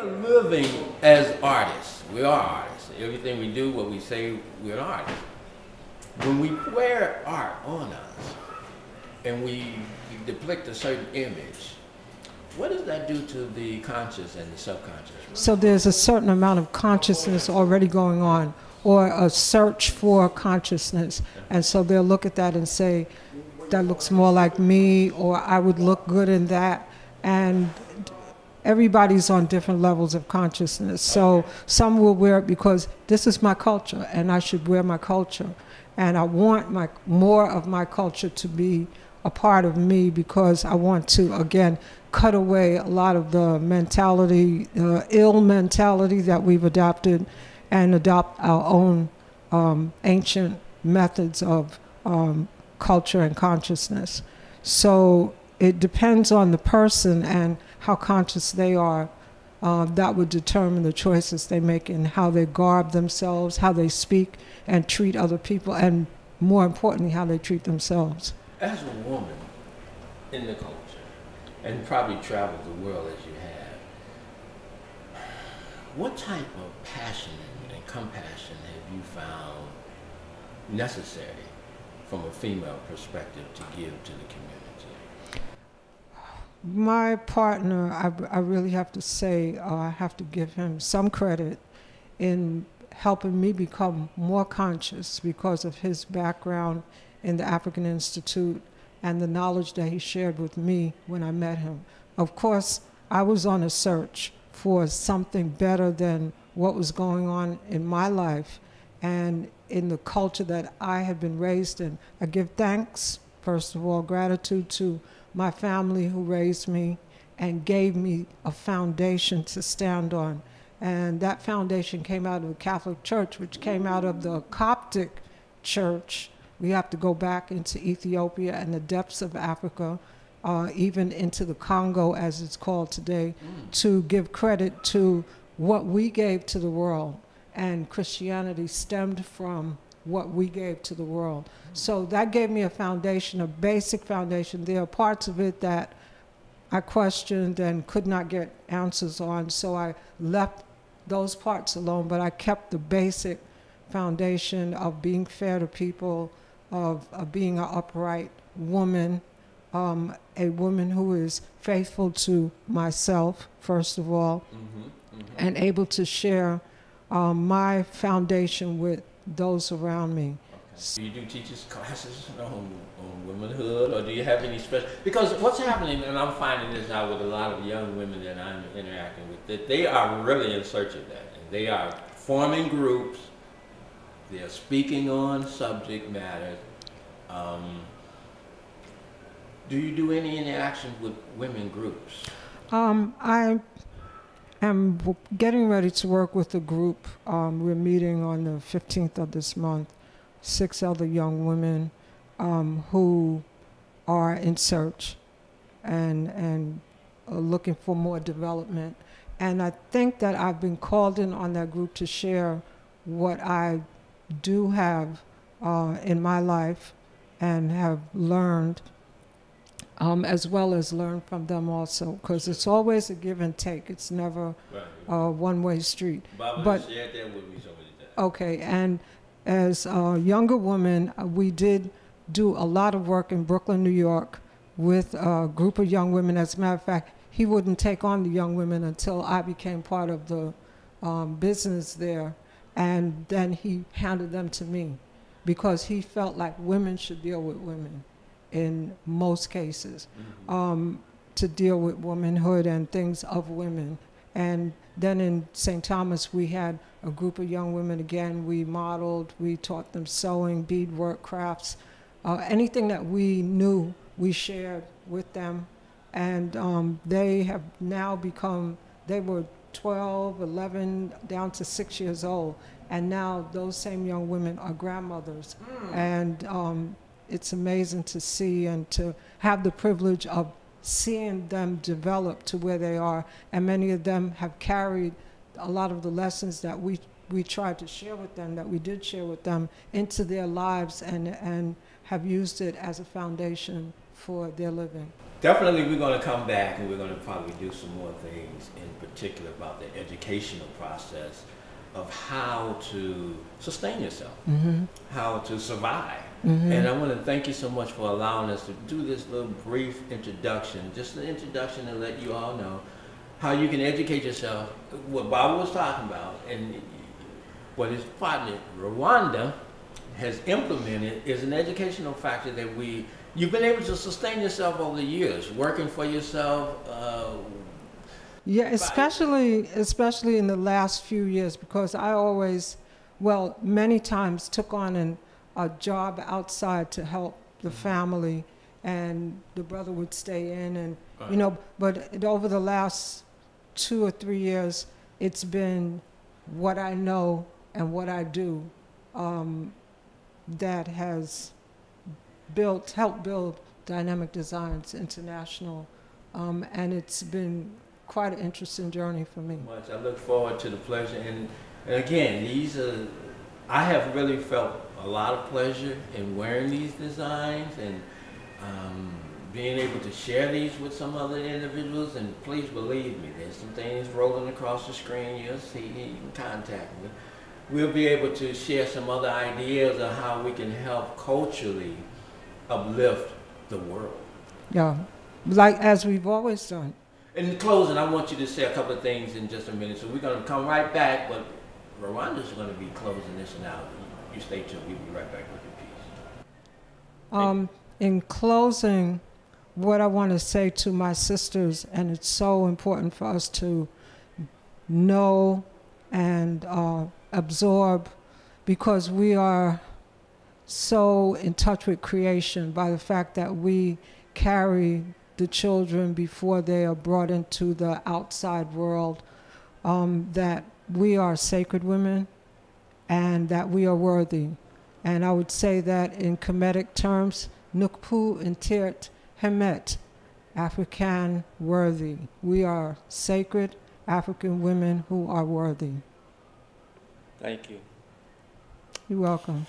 are living as artists. We are artists. Everything we do, what we say, we're an artist. When we wear art on us and we depict a certain image, what does that do to the conscious and the subconscious? So there's a certain amount of consciousness already going on, or a search for consciousness. And so they'll look at that and say, that looks more like me, or I would look good in that. And everybody's on different levels of consciousness. So some will wear it because this is my culture and I should wear my culture. And I want more of my culture to be a part of me, because I want to, again, cut away a lot of the mentality, ill mentality that we've adopted, and adopt our own ancient methods of culture and consciousness. So it depends on the person and how conscious they are. That would determine the choices they make in how they garb themselves, how they speak and treat other people, and more importantly, how they treat themselves. As a woman in the culture, and probably traveled the world as you have, what type of passion and compassion have you found necessary from a female perspective to give to the community? My partner, I really have to say, I have to give him some credit in helping me become more conscious because of his background in the African Institute and the knowledge that he shared with me when I met him. Of course, I was on a search for something better than what was going on in my life and in the culture that I had been raised in. I give thanks, first of all, gratitude to my family who raised me and gave me a foundation to stand on. And that foundation came out of the Catholic Church, which came out of the Coptic Church. We have to go back into Ethiopia and the depths of Africa, even into the Congo, as it's called today, to give credit to what we gave to the world. And Christianity stemmed from what we gave to the world. So that gave me a foundation, a basic foundation. There are parts of it that I questioned and could not get answers on, so I left those parts alone, but I kept the basic foundation of being fair to people, of being an upright woman, a woman who is faithful to myself, first of all, and able to share my foundation with those around me. Do you do teachers classes on womanhood, or do you have any special? Because what's happening, and I'm finding this out with a lot of young women that I'm interacting with, that they are really in search of that. And they are forming groups, they are speaking on subject matters. Do you do any interactions with women groups? I am getting ready to work with a group. We're meeting on the 15th of this month. 6 other young women who are in search and looking for more development. And I think that I've been called in on that group to share what I do have in my life and have learned, as well as learn from them also, because it's always a give and take. It's never a one-way street. But shared that with me so many times. Okay, and as a younger woman, we did do a lot of work in Brooklyn, New York, with a group of young women. As a matter of fact, he wouldn't take on the young women until I became part of the business there, and then he handed them to me because he felt like women should deal with women in most cases, to deal with womanhood and things of women. And then in St. Thomas, we had a group of young women again. We modeled, we taught them sewing, beadwork, crafts, anything that we knew, we shared with them. And they have now become, they were 12, 11, down to 6 years old. And now those same young women are grandmothers. And it's amazing to see and to have the privilege of seeing them develop to where they are. And many of them have carried a lot of the lessons that we tried to share with them, that we did share with them, into their lives, and have used it as a foundation for their living. Definitely, we're going to come back and we're going to probably do some more things in particular about the educational process of how to sustain yourself, how to survive. And I want to thank you so much for allowing us to do this little brief introduction, just an introduction to let you all know how you can educate yourself, what Bob was talking about, and what his partner, Rowanda, has implemented is an educational factor that you've been able to sustain yourself over the years, working for yourself. Yeah, especially in the last few years, because I always, well, many times took on a job outside to help the family, and the brother would stay in, and you know. But over the last 2 or 3 years, it's been what I know and what I do that has helped build Dynamic Designs International, and it's been quite an interesting journey for me. Much. I look forward to the pleasure, and again, I have really felt a lot of pleasure in wearing these designs and being able to share these with some other individuals. And please believe me, there's some things rolling across the screen. You'll see, you can contact me. We'll be able to share some other ideas of how we can help culturally uplift the world. Yeah, like as we've always done. In closing, I want you to say a couple of things in just a minute. So we're going to come right back, but Rowanda's going to be closing this one out. You stay tuned. We'll be right back with your piece. In closing, what I want to say to my sisters, and it's so important for us to know and absorb, because we are so in touch with creation by the fact that we carry the children before they are brought into the outside world, that we are sacred women and that we are worthy. And I would say that in Kemetic terms, Nukpu Intirt Hemet, African worthy. We are sacred African women who are worthy. Thank you. You're welcome.